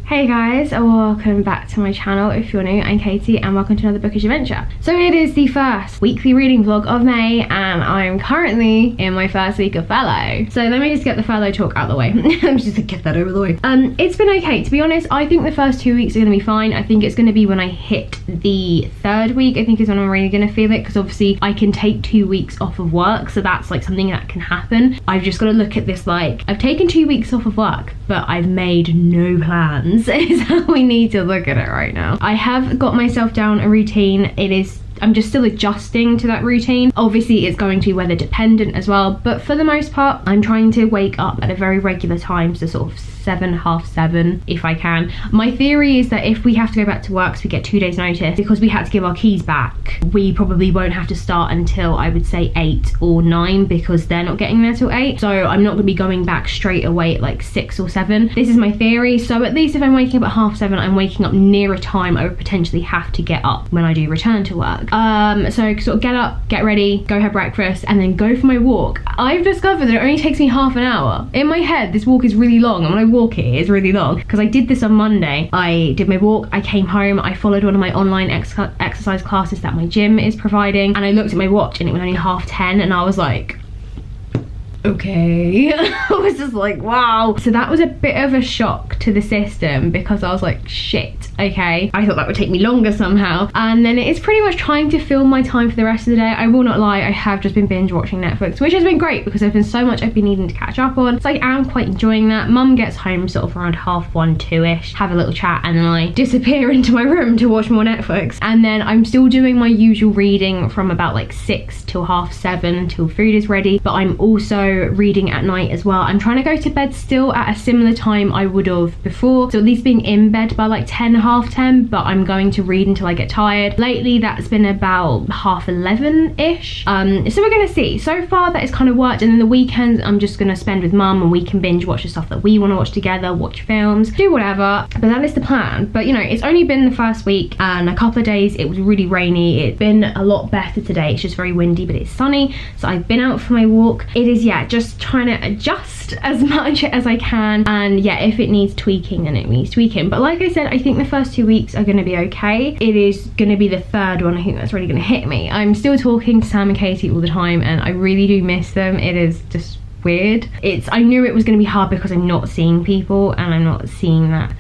Hey guys, and welcome back to my channel. If you're new, I'm Katie and welcome to another bookish adventure. So it is the first weekly reading vlog of May and I'm currently in my first week of furlough. So let me just get the furlough talk out of the way. Let me just get that over the way. It's been okay, to be honest. I think the first 2 weeks are going to be fine. I think it's going to be when I hit the third week, I think is when I'm really going to feel it, because obviously I can take 2 weeks off of work, so that's like something that can happen. I've just got to look at this like, I've taken 2 weeks off of work, but I've made no plans. Is how we need to look at it right now. I have got myself down a routine. I'm just still adjusting to that routine. Obviously it's going to be weather dependent as well, but for the most part I'm trying to wake up at a very regular time, so sort of 7, half 7 if I can. My theory is that if we have to go back to work, so we get 2 days notice, because we had to give our keys back, we probably won't have to start until I would say 8 or 9, because they're not getting there till 8. So I'm not going to be going back straight away at like 6 or 7. This is my theory. So at least if I'm waking up at half 7, I'm waking up near a time I would potentially have to get up when I do return to work. So sort of get up, get ready, go have breakfast, and then go for my walk. I've discovered that it only takes me half an hour. In my head, this walk is really long, and when I walk it is really long, because I did this on Monday. I did my walk, I came home, I followed one of my online exercise classes that my gym is providing, and I looked at my watch and it was only 10:30, and I was like, okay. I was just like, wow. So that was a bit of a shock to the system, because I was like, shit, okay, I thought that would take me longer somehow. And then it's pretty much trying to fill my time for the rest of the day. I will not lie, I have just been binge watching Netflix, which has been great because there's been so much I've been needing to catch up on, so I am quite enjoying that. Mum gets home sort of around 1:30, 2ish, have a little chat, and then I disappear into my room to watch more Netflix. And then I'm still doing my usual reading from about like 6 till 7:30 till food is ready, but I'm also reading at night as well. I'm trying to go to bed still at a similar time I would have before, so at least being in bed by like 10, half 10, but I'm going to read until I get tired. Lately that's been about 11:30ish. So we're gonna see. So far that has kind of worked, and then the weekends I'm just gonna spend with Mum and we can binge watch the stuff that we want to watch together, watch films, do whatever. But that is the plan. But you know, it's only been the first week and a couple of days it was really rainy. It's been a lot better today. It's just very windy, but it's sunny, so I've been out for my walk. It is, yeah, just trying to adjust as much as I can, and yeah, if it needs tweaking then it needs tweaking. But like I said, I think the first 2 weeks are going to be okay. It is going to be the third one I think that's really going to hit me. I'm still talking to Sam and Katie all the time and I really do miss them. It is just weird. I knew it was going to be hard because I'm not seeing people, and I'm not seeing that.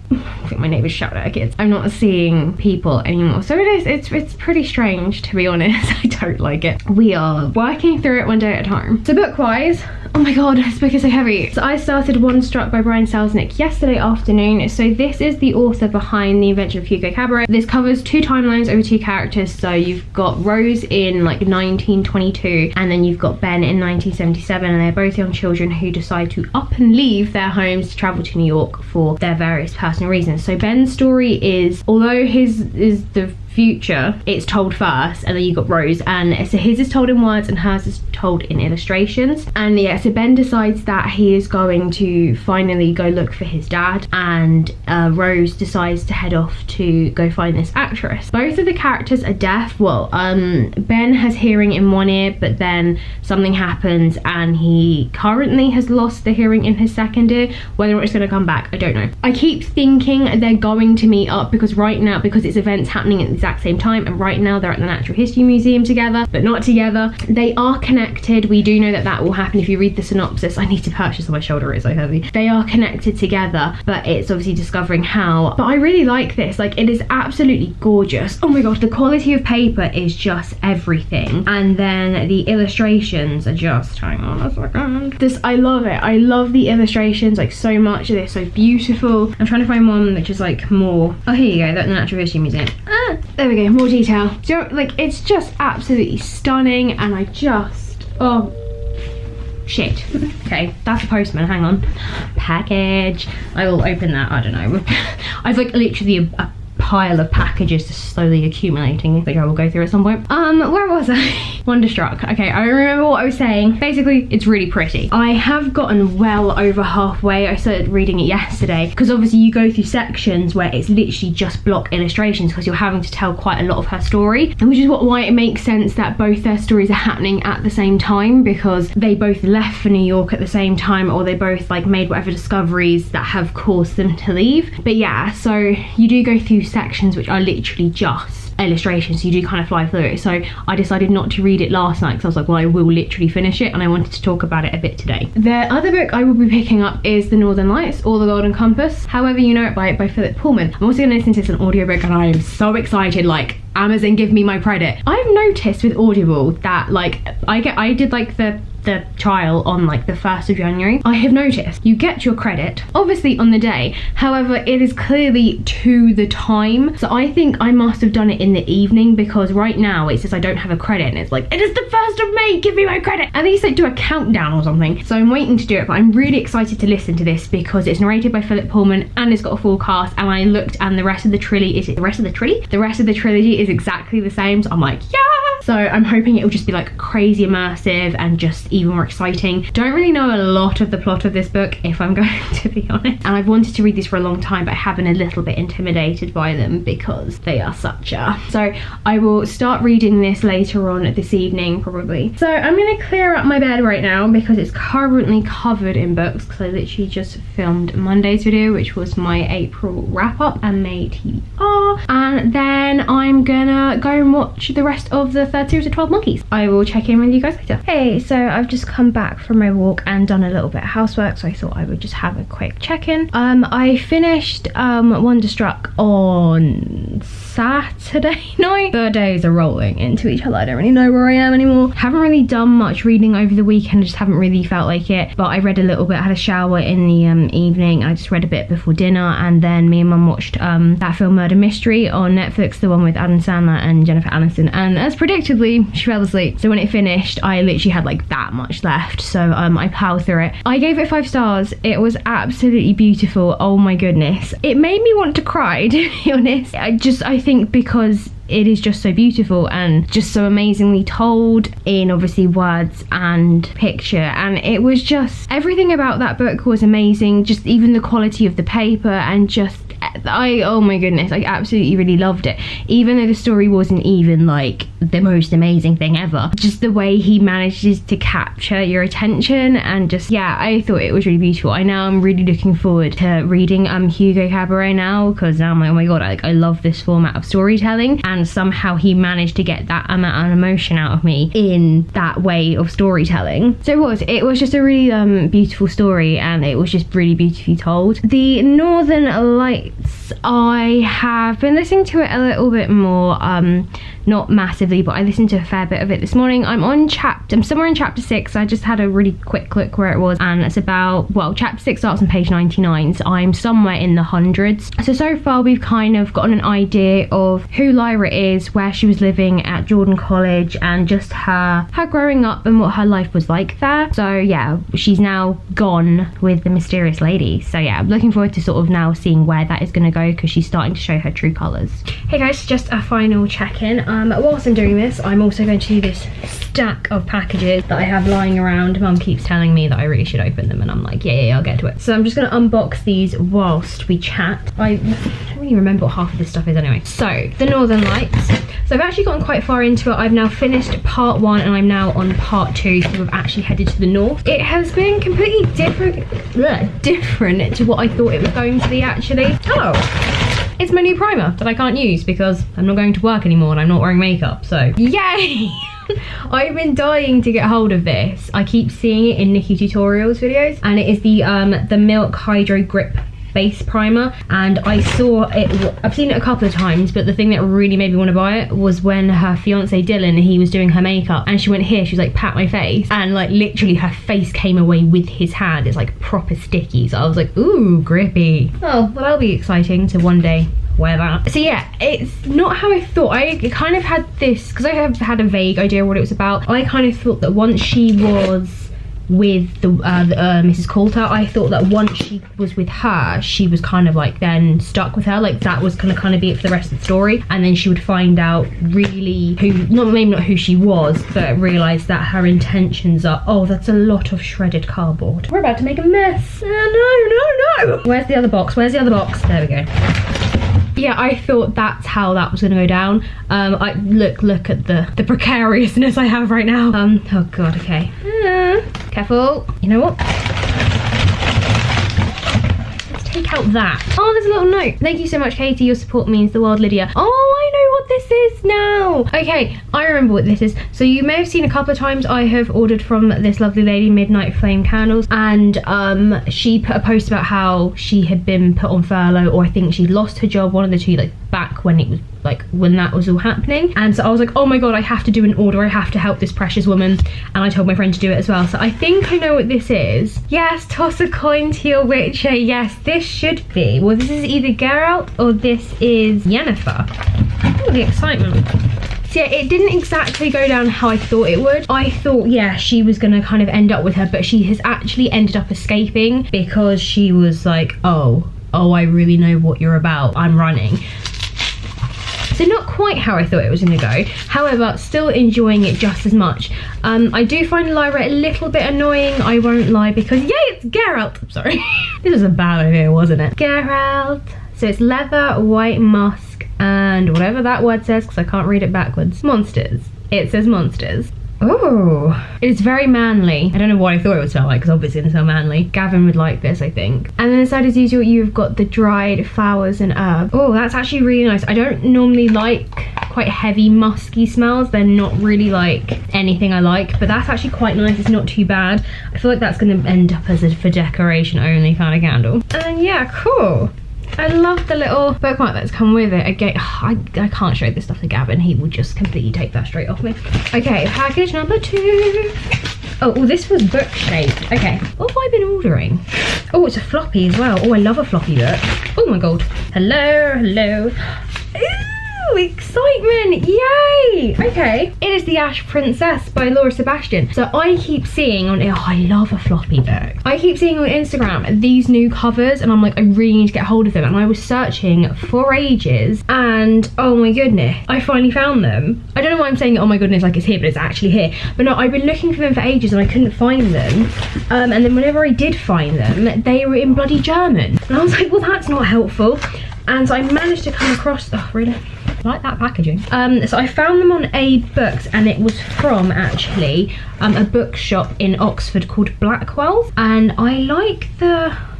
I think my neighbours shout at kids. I'm not seeing people anymore, so it's pretty strange, to be honest. I don't like it. We are working through it one day at a time. So book wise, oh my god, this book is so heavy. So I started Wonderstruck by Brian Selznick yesterday afternoon. So this is the author behind The Invention of Hugo Cabret. This covers 2 timelines over 2 characters. So you've got Rose in like 1922 and then you've got Ben in 1977, and they're both young children who decide to up and leave their homes to travel to New York for their various personal reasons. So Ben's story is, although his is the future, it's told first, and then you got Rose, and so his is told in words and hers is told in illustrations. And yeah, so Ben decides that he is going to finally go look for his dad, and Rose decides to head off to go find this actress. Both of the characters are deaf. Well, Ben has hearing in one ear, but then something happens and he currently has lost the hearing in his second ear. Whether or not it's going to come back, I don't know. I keep thinking they're going to meet up, because right now, because it's events happening at the exact same time, and right now they're at the Natural History Museum together, but not together. They are connected. We do know that that will happen. If you read the synopsis, I need to purchase, my shoulder is so heavy. They are connected together, but it's obviously discovering how. But I really like this. Like, it is absolutely gorgeous. Oh my gosh, the quality of paper is just everything, and then the illustrations are just, hang on a second, this, I love it. I love the illustrations like so much. They're so beautiful. I'm trying to find one which is like more, oh here you go, that's the Natural History Museum. There we go, more detail. So like, it's just absolutely stunning, and I just, oh shit. Okay, that's a postman, hang on. Package. I will open that, I don't know. I've like literally a pile of packages just slowly accumulating. I think I will go through at some point. Where was I? Wonderstruck. Okay, I remember what I was saying. Basically, it's really pretty. I have gotten well over halfway. I started reading it yesterday because obviously you go through sections where it's literally just block illustrations because you're having to tell quite a lot of her story, and which is why it makes sense that both their stories are happening at the same time, because they both left for New York at the same time, or they both like made whatever discoveries that have caused them to leave. But yeah, so you do go through sections which are literally just illustrations, so you do kind of fly through it. So I decided not to read it last night because I was like, well, I will literally finish it, and I wanted to talk about it a bit today. The other book I will be picking up is The Northern Lights, or The Golden Compass, however you know it, by Philip Pullman. I'm also going to listen to this an audiobook, and I am so excited. Like, Amazon, give me my credit. I've noticed with Audible that like I did like the trial on like the 1st of January. I have noticed you get your credit obviously on the day, however it is clearly to the time, so I think I must have done it in the evening, because right now it says I don't have a credit and it's like, it is the 1st of May, give me my credit. At least like do a countdown or something. So I'm waiting to do it, but I'm really excited to listen to this because it's narrated by Philip Pullman and it's got a full cast, and I looked and the rest of the trilogy is exactly the same, so I'm like, yeah. So I'm hoping it will just be like crazy immersive and just even more exciting. Don't really know a lot of the plot of this book, if I'm going to be honest, and I've wanted to read this for a long time, but I have been a little bit intimidated by them because they are such a... So I will start reading this later on this evening probably. So I'm going to clear up my bed right now because it's currently covered in books, because I literally just filmed Monday's video, which was my April wrap up and May TBR, and then I'm gonna go and watch the rest of the third series of 12 Monkeys. I will check in with you guys later. Hey, so I've just come back from my walk and done a little bit of housework, so I thought I would just have a quick check-in. I finished Wonderstruck on Saturday night. The days are rolling into each other. I don't really know where I am anymore. Haven't really done much reading over the weekend. I just haven't really felt like it, but I read a little bit. I had a shower in the evening. I just read a bit before dinner, and then me and mum watched that film Murder Mystery on Netflix, the one with Adam Sandler and Jennifer Aniston, and as predictably she fell asleep. So when it finished I literally had like that much left, so I powered through it. I gave it 5 stars. It was absolutely beautiful. Oh my goodness, it made me want to cry, to be honest. I think because it is just so beautiful and just so amazingly told in obviously words and picture, and it was just everything about that book was amazing. Just even the quality of the paper, and just oh my goodness, I absolutely really loved it. Even though the story wasn't even like the most amazing thing ever, just the way he manages to capture your attention, and just, yeah, I thought it was really beautiful. I'm really looking forward to reading Hugo Cabaret now, because now I'm like, oh my god, I love this format of storytelling, and somehow he managed to get that amount of emotion out of me in that way of storytelling. So it was just a really beautiful story, and it was just really beautifully told. The Northern Lights, I have been listening to it a little bit more, not massively, but I listened to a fair bit of it this morning. I'm somewhere in chapter 6. I just had a really quick look where it was, and it's about, well, chapter 6 starts on page 99, so I'm somewhere in the hundreds. So far we've kind of gotten an idea of who Lyra is, where she was living at Jordan College, and just her growing up and what her life was like there. So yeah, she's now gone with the mysterious lady. So yeah, I'm looking forward to sort of now seeing where that is going to go, because she's starting to show her true colours. Hey guys, just a final check-in. Whilst I'm doing this, I'm also going to do this stack of packages that I have lying around. Mum keeps telling me that I really should open them, and I'm like, yeah, I'll get to it. So I'm just going to unbox these whilst we chat. I don't really remember what half of this stuff is anyway. So, The Northern Lights. So I've actually gotten quite far into it. I've now finished part 1 and I'm now on part 2, so we've actually headed to the north. It has been completely different to what I thought it was going to be, actually. Oh! It's my new primer that I can't use because I'm not going to work anymore and I'm not wearing makeup, so yay! I've been dying to get hold of this. I keep seeing it in Nikki Tutorials videos, and it is the Milk Hydro Grip Base Primer, and I saw it, I've seen it a couple of times, but the thing that really made me want to buy it was when her fiance Dylan, he was doing her makeup, and she went here, she was like, pat my face, and like literally her face came away with his hand. It's like proper sticky, so I was like, ooh, grippy. Oh, well, that'll be exciting to one day wear that. So yeah, it's not how I thought. I kind of had this, because I have had a vague idea of what it was about. I kind of thought that once she was with the Mrs. Coulter. I thought that once she was with her, she was kind of like then stuck with her, like that was gonna kind of be it for the rest of the story, and then she would find out really maybe not who she was, but realize that her intentions are, oh, that's a lot of shredded cardboard. We're about to make a mess. No. Where's the other box? There we go. Yeah, I thought that's how that was gonna go down. I look at the precariousness I have right now. Oh god, okay. Careful. You know what? Let's take out that. Oh, there's a little note. Thank you so much, Katie. Your support means the world, Lydia. Oh, I know what this is now. Okay, I remember what this is. So you may have seen a couple of times I have ordered from this lovely lady, MidnightFlame Candles, and she put a post about how she had been put on furlough, or I think she lost her job, one of the two, like back when it was like when that was all happening. And so I was like, oh my god, I have to do an order, I have to help this precious woman, and I told my friend to do it as well. So I think I know what this is. Yes, toss a coin to your witcher. Yes, this should be, well, this is either Geralt or this is Yennefer. Oh, the excitement. So yeah, it didn't exactly go down how I thought it would. I thought, yeah, she was gonna kind of end up with her, but she has actually ended up escaping because she was like, oh, I really know what you're about, I'm running. So not quite how I thought it was going to go, however, still enjoying it just as much. I do find Lyra a little bit annoying, I won't lie, because yay, it's Geralt! I'm sorry. This was a bad idea, wasn't it? Geralt. So it's leather, white musk, and whatever that word says, because I can't read it backwards. Monsters. It says monsters. Oh, it's very manly. I don't know what I thought it would smell like, because obviously it's so manly. Gavin would like this, I think. And then inside, as usual, you've got the dried flowers and herbs. Oh, that's actually really nice. I don't normally like quite heavy musky smells. They're not really like anything I like, but that's actually quite nice. It's not too bad. I feel like that's going to end up as a for decoration only kind of candle. And yeah, cool. I love the little bookmark that's come with it. Again, I can't show this stuff to Gavin. He would just completely take that straight off me. Okay, package number 2. Oh, this was book shaped. Okay, what have I been ordering? Oh, it's a floppy as well. Oh, I love a floppy book. Oh my god. Hello. Ooh, excitement, yay! Okay, it is The Ash Princess by Laura Sebastian. So I keep seeing on, oh, I love a floppy book. I keep seeing on Instagram these new covers, and I'm like, I really need to get hold of them. And I was searching for ages, and oh my goodness, I finally found them. I don't know why I'm saying, oh my goodness, like it's here, but it's actually here. But no, I've been looking for them for ages and I couldn't find them. And then whenever I did find them, they were in bloody German. And I was like, well, that's not helpful. And so I managed to come across, oh really? I like that packaging. So I found them on A-Books, and it was from actually a bookshop in Oxford called Blackwell's, and I like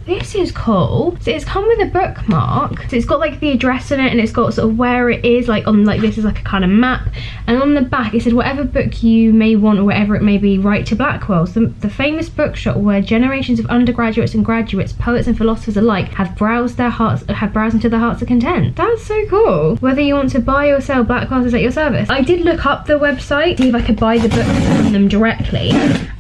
this is cool. So it's come with a bookmark. So it's got like the address in it, and it's got sort of where it is, like on like this is like a kind of map. And on the back it said, whatever book you may want or whatever it may be, write to Blackwell's, the famous bookshop where generations of undergraduates and graduates, poets and philosophers alike have browsed into their hearts of content. That's so cool. Whether you want to buy or sell, Blackwell's is at your service. I did look up the website, see if I could buy the books from them directly,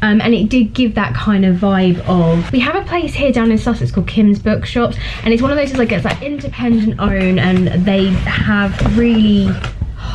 and it did give that kind of vibe of, we have a place here down in Sussex, it's called Kim's Bookshops, and it's one of those like it's like independent owned, and they have really,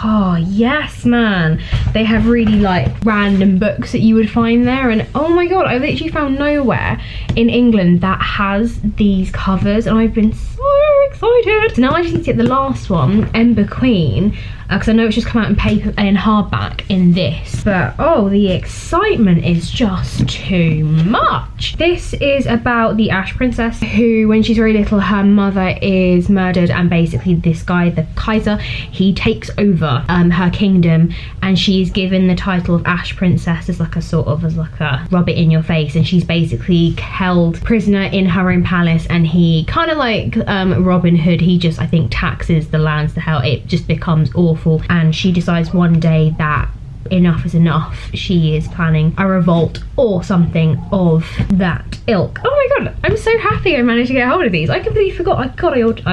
oh yes man, they have really like random books that you would find there. And oh my god, I literally found nowhere in England that has these covers, and I've been so excited. So now I just need to get the last one, Ember Queen, because I know it's just come out in paper and in hardback in this, but oh, the excitement is just too much. This is about the Ash Princess, who when she's very little, her mother is murdered, and basically this guy, the Kaiser, he takes over her kingdom, and she's given the title of Ash Princess as like a sort of, as like a rub it in your face, and she's basically held prisoner in her own palace, and he kind of like Robin Hood, he just, I think, taxes the lands to hell. It just becomes awful. And she decides one day that enough is enough. She is planning a revolt or something of that ilk. Oh my god, I'm so happy I managed to get hold of these. I completely forgot. I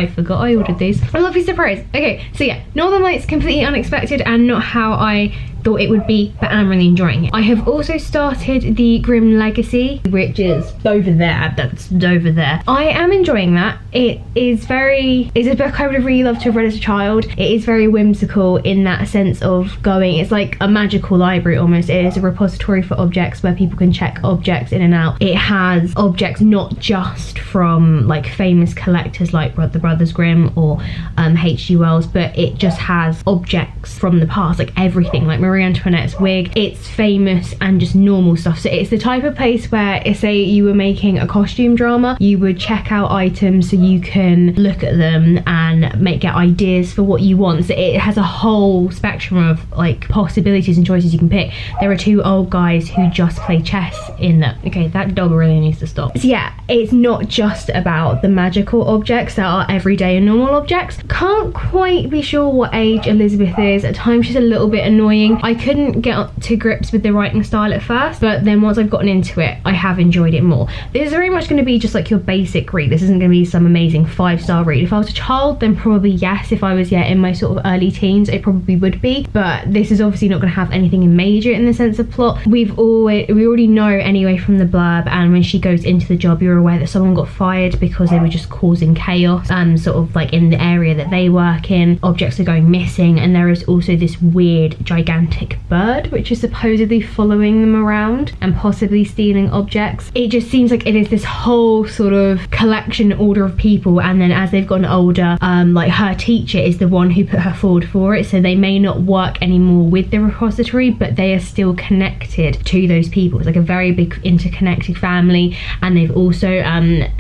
forgot I ordered these. A lovely surprise. Okay, so yeah, Northern Lights, completely unexpected and not how I thought it would be, but I'm really enjoying it. I have also started the Grimm Legacy, which is over there. That's over there. I am enjoying that. It's a book I would have really loved to have read as a child. It is very whimsical in that sense of going, it's like a magical library almost. It is a repository for objects where people can check objects in and out. It has objects not just from like famous collectors like the Brothers Grimm or H.G. Wells, but it just has objects from the past, like everything, like Marie Antoinette's wig. It's famous and just normal stuff. So it's the type of place where, if say you were making a costume drama, you would check out items so you can look at them and get ideas for what you want. So it has a whole spectrum of like possibilities and choices you can pick. There are two old guys who just play chess in there. Okay, that dog really needs to stop. So yeah, it's not just about the magical objects that are everyday and normal objects. Can't quite be sure what age Elizabeth is. At times she's a little bit annoying. I couldn't get to grips with the writing style at first, but then once I've gotten into it, I have enjoyed it more. This is very much going to be just like your basic read. This isn't going to be some amazing 5-star read. If I was a child, then probably yes. If I was in my sort of early teens, it probably would be, but this is obviously not going to have anything major in the sense of plot. We already know anyway from the blurb, and when she goes into the job, you're aware that someone got fired because they were just causing chaos, sort of like in the area that they work in. Objects are going missing, and there is also this weird gigantic bird which is supposedly following them around and possibly stealing objects. It just seems like it is this whole sort of collection order of people, and then as they've gotten older, like her teacher is the one who put her forward for it, so they may not work anymore with the repository, but they are still connected to those people. It's like a very big interconnected family. And they've also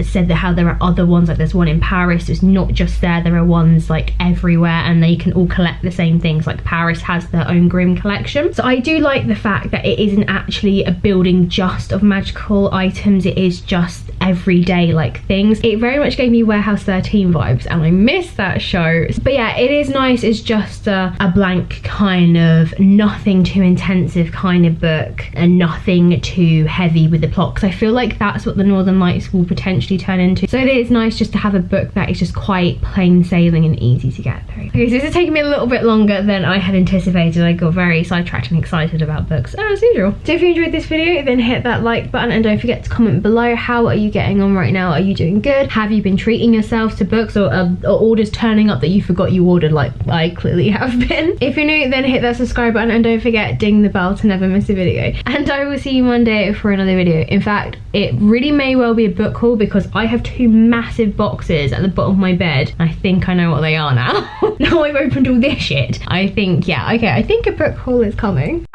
said that how there are other ones, like there's one in Paris. It's not just there are ones like everywhere, and they can all collect the same things. Like Paris has their own Grimm collection. So I do like the fact that it isn't actually a building just of magical items. It is just everyday like things. It very much gave me Warehouse 13 vibes, and I miss that show. But yeah, it is nice. It's just a blank kind of nothing too intensive kind of book, and nothing too heavy with the plot, because I feel like that's what the Northern Lights will potentially turn into. So it is nice just to have a book that is just quite plain sailing and easy to get through. Okay, so this is taking me a little bit longer than I had anticipated. I got very sidetracked and excited about books as usual. So if you enjoyed this video, then hit that like button, and don't forget to comment below. How are you getting on right now? Are you doing good? Have you been treating yourself to books, or orders turning up that you forgot you ordered, like I clearly have been? If you're new, then hit that subscribe button, and don't forget, ding the bell to never miss a video. And I will see you Monday for another video. In fact, it really may well be a book haul, because I have two massive boxes at the bottom of my bed. I think I know what they are now. Now I've opened all this shit. I think, yeah, okay, I think a book haul is coming.